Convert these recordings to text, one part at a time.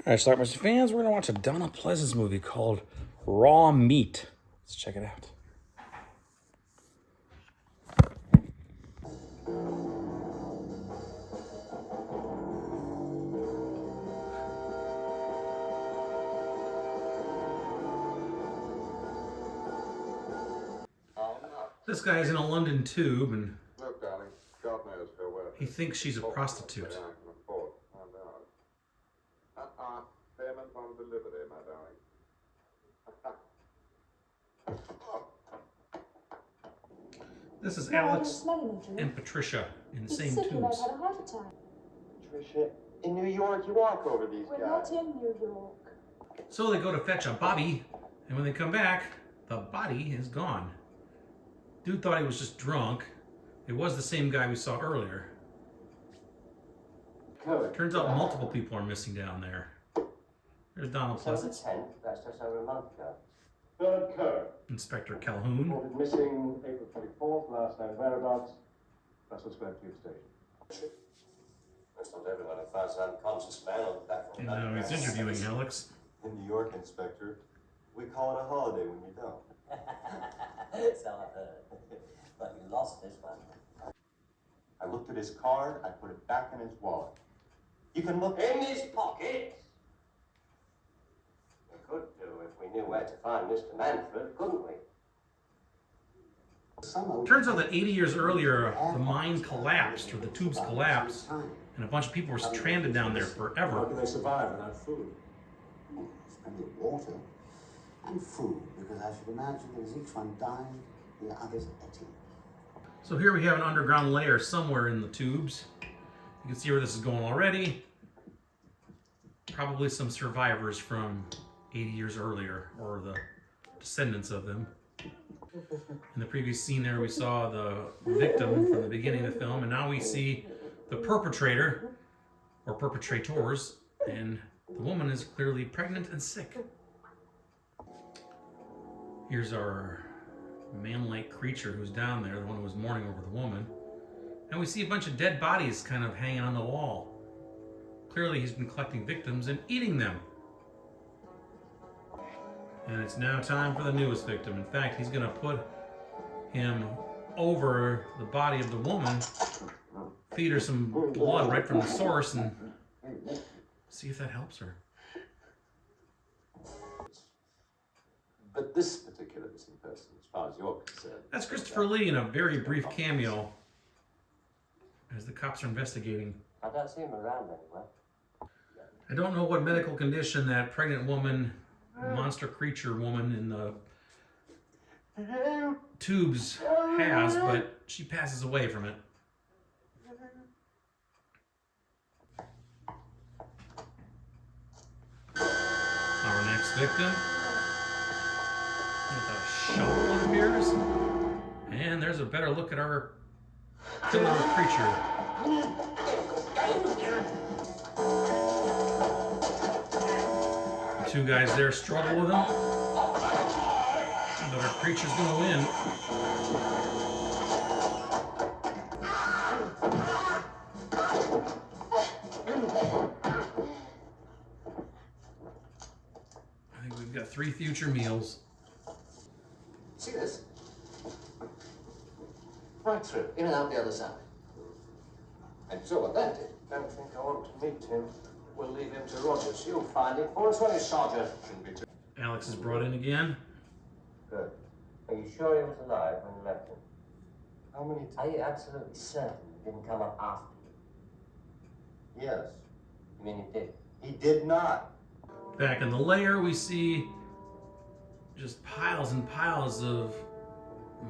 All right, Schlockmeisters fans, we're going to watch a Donna Pleasance movie called Raw Meat. Let's check it out. This guy's in a London tube, and look, darling, God knows her worth. he thinks she's a prostitute. Payment on delivery, my darling. This is Alex and Patricia in the same tubes. Had a heart attack. Patricia, in New York, you walk over these We're guys. not in New York. So they go to fetch a body, and when they come back, the body is gone. Dude thought he was just drunk. It was the same guy we saw earlier. Good. Turns out multiple people are missing down there. There's Donald Pleasance, That's just over a month ago. Bernard Kerr. Inspector Calhoun, Reported missing April 24th, last known whereabouts. Russell Square Tube Station. That's not everyone who finds an unconscious man on the platform. and now he's interviewing Alex. In New York, Inspector, we call it a holiday when you don't. So I've heard. But you lost this one. I looked at his card, I put it back in his wallet. You can look In his pocket? We could do if we knew where to find Mr. Manfred, couldn't we? Turns out that 80 years earlier, the mine collapsed, or the tubes collapsed, and a bunch of people were stranded down there How forever. can they survive without food? There's plenty of water and food, because I should imagine that as each one dying, the others ate him. So here we have an underground layer somewhere in the tubes. You can see where this is going already. Probably some survivors from 80 years earlier, or the descendants of them. In the previous scene there, we saw the victim from the beginning of the film, and now we see the perpetrator, or perpetrators, and the woman is clearly pregnant and sick. Here's our man-like creature who's down there, the one who was mourning over the woman. And we see a bunch of dead bodies kind of hanging on the wall. Clearly he's been collecting victims and eating them. And it's now time for the newest victim. In fact, he's gonna put him over the body of the woman, feed her some blood right from the source, and see if that helps her. But this particular missing person, as far as you're concerned. That's Christopher Lee in a very brief cameo as the cops are investigating. I don't see him around anywhere. I don't know what medical condition that pregnant woman, monster creature woman in the tubes has, but she passes away from it. Our next victim. With a shovel appears. And there's a better look at our killer creature. The two guys there struggle with him. But our creature's gonna win. I think we've got 3 future meals. See this? Right through, in and out the other side. And so what that did. Don't think I want to meet him. We'll leave him to Rogers. You'll find it for us, won't you, Sergeant? Alex is brought in again. Good. Are you sure he was alive when you left him? How many Are you absolutely certain he didn't come up after you? Yes. You mean he did? He did not. Back in the lair, we see just piles and piles of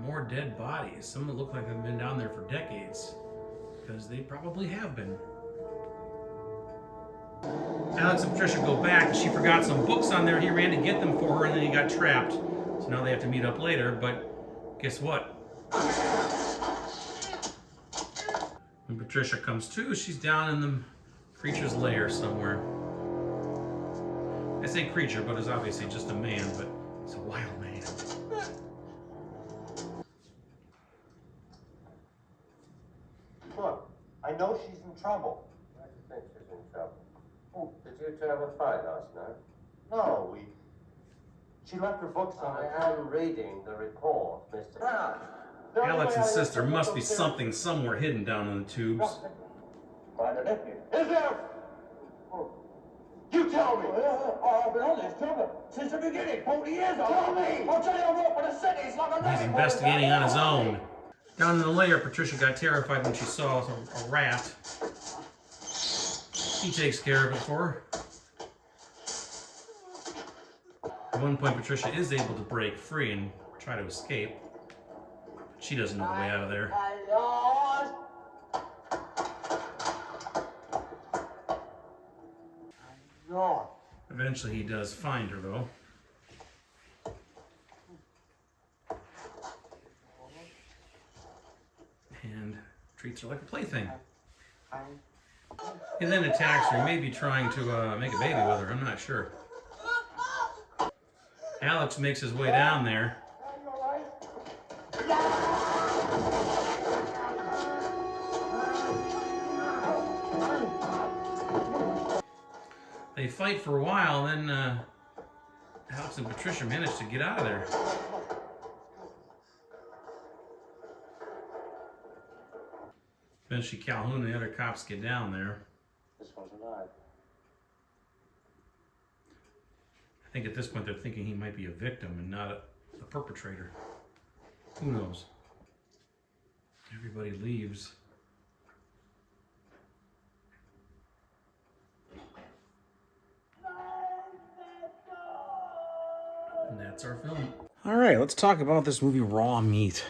more dead bodies. Some that look like they've been down there for decades, because they probably have been. Alex and Patricia go back. She forgot some books on there. He ran to get them for her, and then he got trapped. So now they have to meet up later, but guess what? When Patricia comes to, she's down in the creature's lair somewhere. I say creature, but it's obviously just a man, but it's a wild man. Look, I know she's in trouble. Why do you think she's in trouble? Oh, it's you two have a fight last night? No, she left her books on I am reading the report, Mr. Alex insists there must be something somewhere hidden down in the tubes. Is there? You tell me! I've been on this job since the beginning, 40 years ago. Tell me! I'll tell you what, when a city's like a He's investigating on his own. Down in the lair, Patricia got terrified when she saw a rat. He takes care of it for her. At one point, Patricia is able to break free and try to escape. But she doesn't know the way out of there. Eventually, he does find her, though. And treats her like a plaything. He then attacks her. He may be trying to make a baby with her. I'm not sure. Alex makes his way down there. They fight for a while, and then Alex and Patricia manage to get out of there. Eventually, Calhoun and the other cops get down there. This one's alive. I think at this point they're thinking he might be a victim and not a perpetrator. Who knows? Everybody leaves. And that's our film. All right, let's talk about this movie, Raw Meat.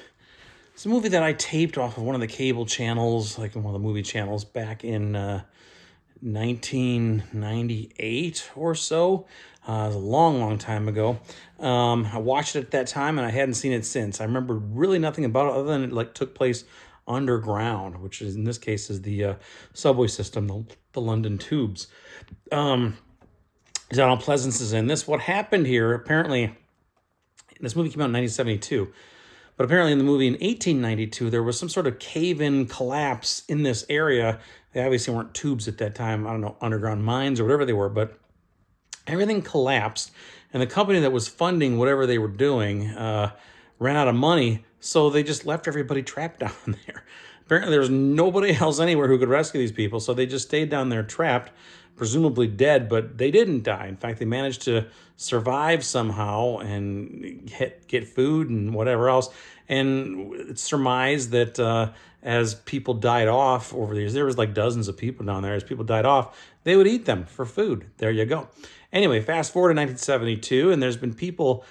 It's a movie that I taped off of one of the cable channels, like one of the movie channels, back in 1998 or so. It was a long, long time ago. I watched it at that time, and I hadn't seen it since. I remember really nothing about it other than it like took place underground, which is in this case is the subway system, the London tubes. Donald Pleasance is in this. What happened here, apparently, this movie came out in 1972, but apparently in the movie in 1892, there was some sort of cave-in collapse in this area. They obviously weren't tubes at that time. I don't know, underground mines or whatever they were, but everything collapsed, and the company that was funding whatever they were doing ran out of money, so they just left everybody trapped down there. Apparently there was nobody else anywhere who could rescue these people, so they just stayed down there trapped, presumably dead, but they didn't die. In fact, they managed to survive somehow and get food and whatever else. And it's surmised that as people died off over the years, there was like dozens of people down there. As people died off, they would eat them for food. There you go. Anyway, fast forward to 1972, and there's been people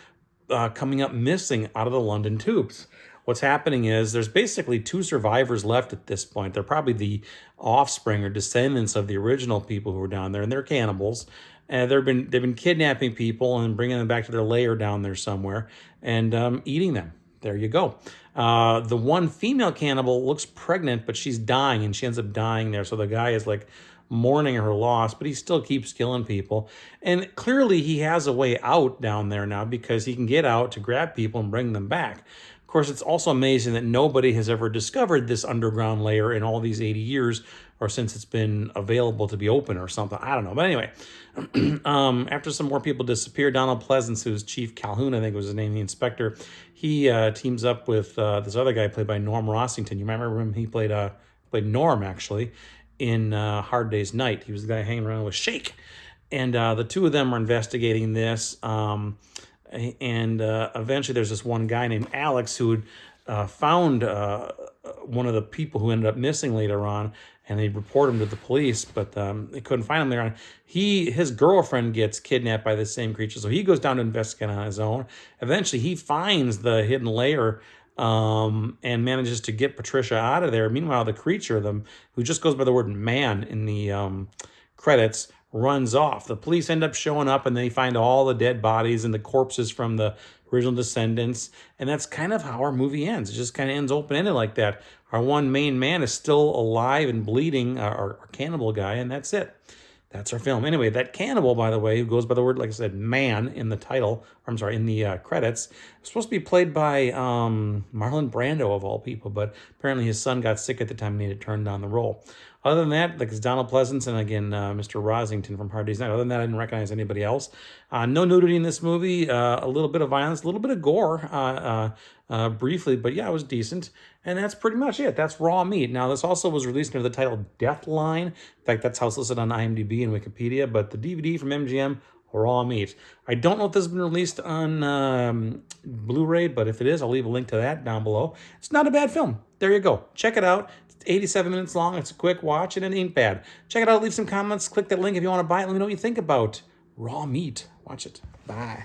coming up missing out of the London tubes. What's happening is there's basically 2 survivors left at this point. They're probably the offspring or descendants of the original people who were down there, and they're cannibals. And they've been kidnapping people and bringing them back to their lair down there somewhere and eating them. There you go. The one female cannibal looks pregnant, but she's dying, and she ends up dying there. So the guy is like mourning her loss, but he still keeps killing people. And clearly he has a way out down there now because he can get out to grab people and bring them back. Of course, it's also amazing that nobody has ever discovered this underground layer in all these 80 years or since it's been available to be open or something. I don't know. But anyway, after some more people disappear, Donald Pleasance, who's Chief Calhoun, I think was his name, the inspector, he teams up with this other guy played by Norm Rossington. You might remember him. He played Norm, actually, in Hard Day's Night. He was the guy hanging around with Shake. And the two of them are investigating this. And eventually there's this one guy named Alex who had found one of the people who ended up missing later on, and they report him to the police, but they couldn't find him there on. His girlfriend gets kidnapped by the same creature, so he goes down to investigate on his own. Eventually he finds the hidden lair and manages to get Patricia out of there. Meanwhile, the creature, who just goes by the word man in the credits, runs off. The police end up showing up, and they find all the dead bodies and the corpses from the original descendants. And that's kind of how our movie ends. It just kind of ends open-ended like that. Our one main man is still alive and bleeding, our cannibal guy, and that's it. That's our film. Anyway, that cannibal, by the way, who goes by the word, like I said, man in the title, in the credits, was supposed to be played by Marlon Brando, of all people, but apparently his son got sick at the time and he had to turn down the role. Other than that, like it's Donald Pleasance and again Mr. Rosington from Hard Day's Night. Other than that, I didn't recognize anybody else. No nudity in this movie. A little bit of violence, a little bit of gore, briefly, but yeah, it was decent. And that's pretty much it. That's Raw Meat. Now, this also was released under the title Deathline. In fact, that's how it's listed on IMDb and Wikipedia. But the DVD from MGM, Raw Meat. I don't know if this has been released on Blu-ray, but if it is, I'll leave a link to that down below. It's not a bad film. There you go. Check it out. It's 87 minutes long. It's a quick watch, and it ain't bad. Check it out. Leave some comments. Click that link if you want to buy it. Let me know what you think about Raw Meat. Watch it. Bye.